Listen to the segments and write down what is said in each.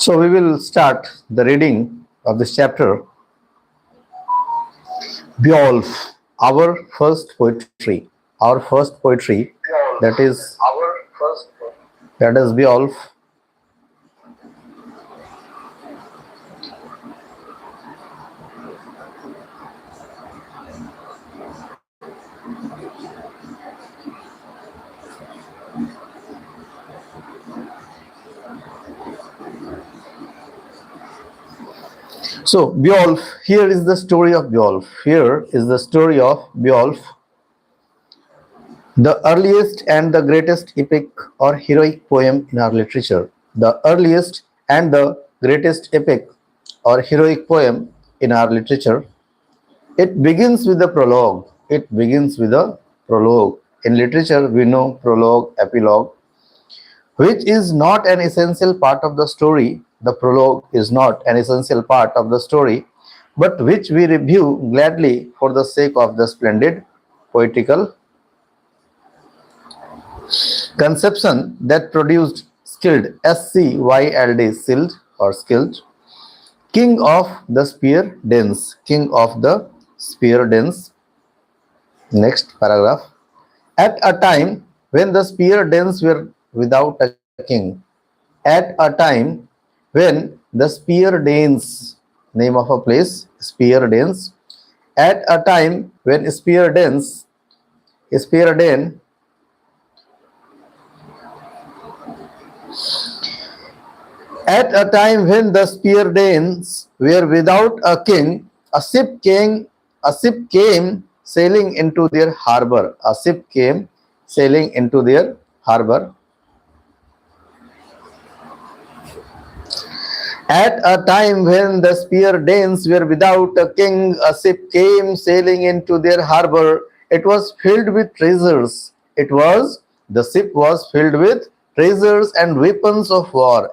So we will start the reading of this chapter, Beowulf, our first poetry. Our first poetry, that is Beowulf. So Beowulf, here is the story of Beowulf. Here is the story of Beowulf, the earliest and the greatest epic or heroic poem in our literature. The earliest and the greatest epic or heroic poem in our literature. It begins with the prologue. It begins with a prologue. In literature, we know prologue, epilogue, which is not an essential part of the story. The prologue is not an essential part of the story, but which we review gladly for the sake of the splendid poetical conception that produced skilled, S-C-Y-L-D, skilled or skilled, king of the spear dance, king of the spear dance. Next paragraph. At a time when the spear dens were without a king, at a time when the spear dens, name of a place, spear dens, at a time when spear den, at a time when the spear dens were without a king, a ship came sailing into their harbor. A ship came sailing into their harbor. At a time when the spear Danes were without a king, a ship came sailing into their harbor. It was filled with treasures. The ship was filled with treasures and weapons of war,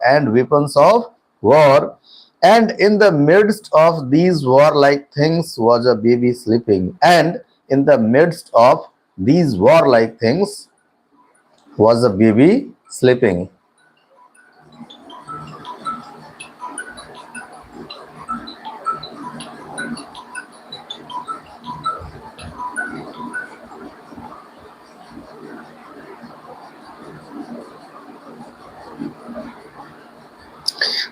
And in the midst of these warlike things was a baby sleeping. And in the midst of these warlike things was a baby sleeping.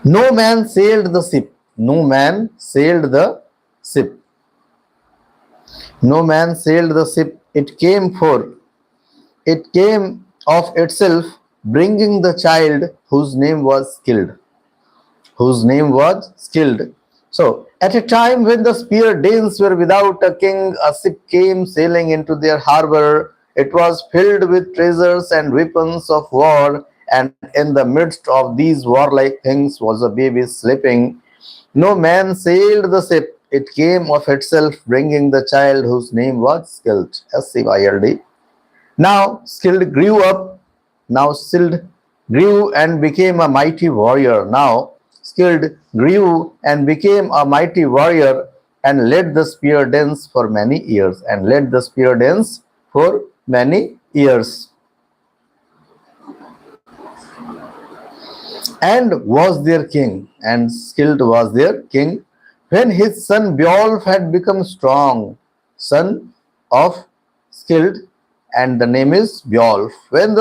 No man sailed the ship. No man sailed the ship. No man sailed the ship. It came of itself, bringing the child whose name was skilled. Whose name was skilled. So, at a time when the spear Danes were without a king, a ship came sailing into their harbor. It was filled with treasures and weapons of war, and in the midst of these warlike things was a baby sleeping. No man sailed the ship. It came of itself, bringing the child whose name was skilled. S-C-Y-L-D. Now skilled grew up. Now skilled grew and became a mighty warrior. Now skilled grew and became a mighty warrior and led the spear dance for many years. And led the spear dance for many years. And was their king. And skilled was their king. When his son Beowulf had become strong, son of skilled, and the name is Beowulf. When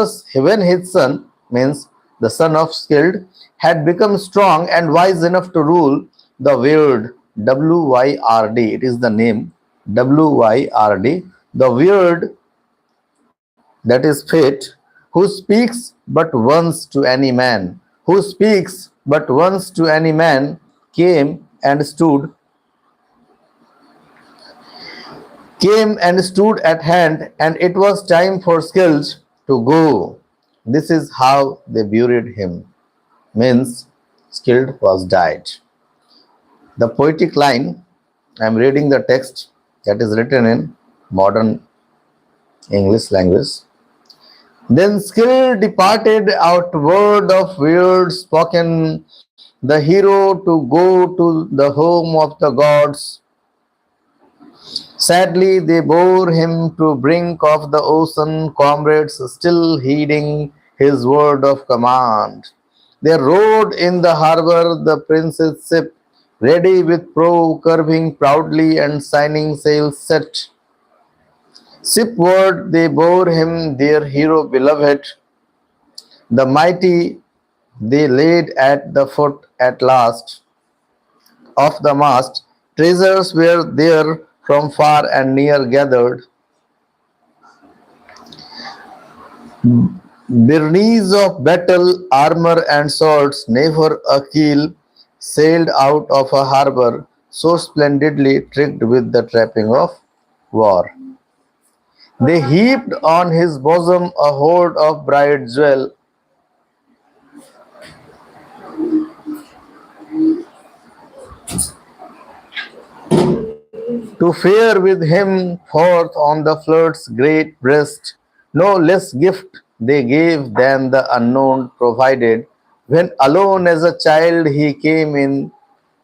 his son, means the son of skilled, had become strong and wise enough to rule the weird, W-Y-R-D, it is the name, W-Y-R-D, the weird, that is fate, who speaks but once to any man, who speaks but once to any man, came and stood at hand, and it was time for skilled to go. This is how they buried him. Means skilled was died. The poetic line, I am reading the text that is written in modern English language. Then skilled departed outward of word spoken, the hero to go to the home of the gods. Sadly, they bore him to brink of the ocean, comrades still heeding his word of command. They rode in the harbor, the prince's ship, ready with prow curving proudly and shining sails set. Shipward they bore him, their hero beloved. The mighty they laid at the foot at last of the mast. Treasures were there from far and near gathered. Byrnies of battle, armor, and swords, never a keel sailed out of a harbor so splendidly tricked with the trapping of war. They heaped on his bosom a hoard of bright jewel. To fare with him forth on the flood's great breast. No less gift they gave than the unknown provided. When alone as a child he came in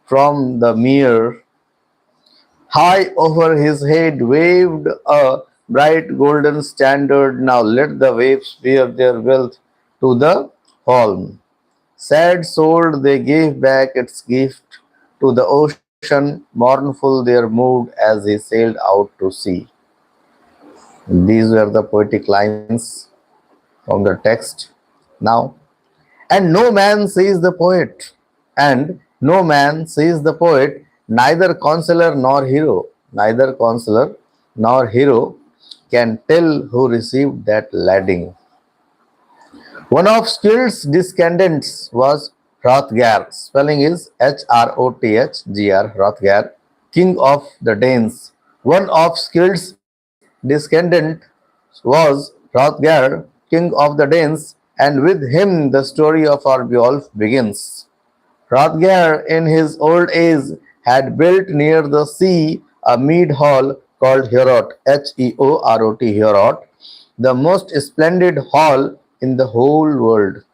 from the mere. High over his head waved a bright golden standard. Now let the waves bear their wealth to the holm. Sad souled, they gave back its gift to the ocean, mournful their mood as he sailed out to sea. These were the poetic lines from the text. Now, and no man sees the poet, and no man sees the poet, neither consoler nor hero, neither consoler nor hero can tell who received that lading. One of Skild's descendants was Hrothgar. Spelling is Hrothgar, Hrothgar, king of the Danes. One of Skild's descendants was Hrothgar, king of the Danes, and with him the story of our Beowulf begins. Hrothgar, in his old age, had built near the sea a mead hall called Heorot, Heorot, Heorot, the most splendid hall in the whole world,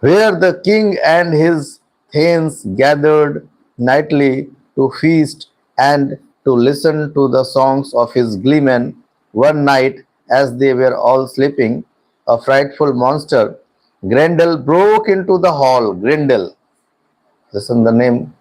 where the king and his thanes gathered nightly to feast and to listen to the songs of his gleemen. One night, as they were all sleeping, a frightful monster, Grendel, broke into the hall. Grendel, listen the name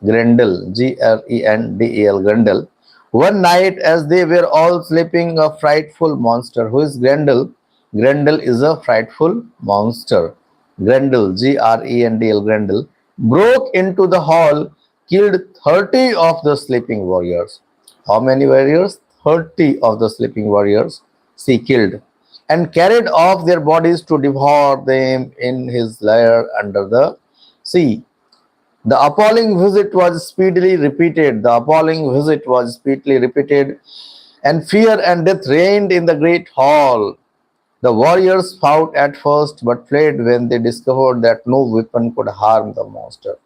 Grendel, Grendel, Grendel. One night, as they were all sleeping, a frightful monster. Who is Grendel? Grendel is a frightful monster. Grendel, Grendel, broke into the hall, killed 30 of the sleeping warriors. How many warriors? 30 of the sleeping warriors he killed and carried off their bodies to devour them in his lair under the sea. The appalling visit was speedily repeated. The appalling visit was speedily repeated, and fear and death reigned in the great hall. The warriors fought at first but fled when they discovered that no weapon could harm the monster.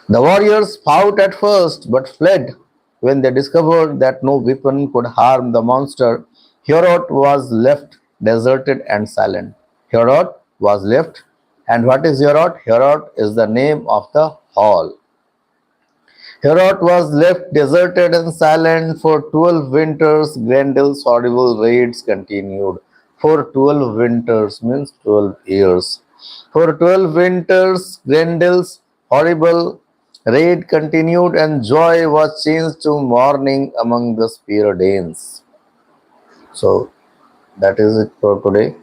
The warriors fought at first but fled when they discovered that no weapon could harm the monster. Heorot was left deserted and silent. Heorot was left, and what is Heorot? Heorot is the name of the hall. Heorot was left deserted and silent for 12 winters. Grendel's horrible raids continued. For 12 winters means 12 years. For 12 winters, Grendel's horrible raid continued, and joy was changed to mourning among the Spear Danes. So that is it for today.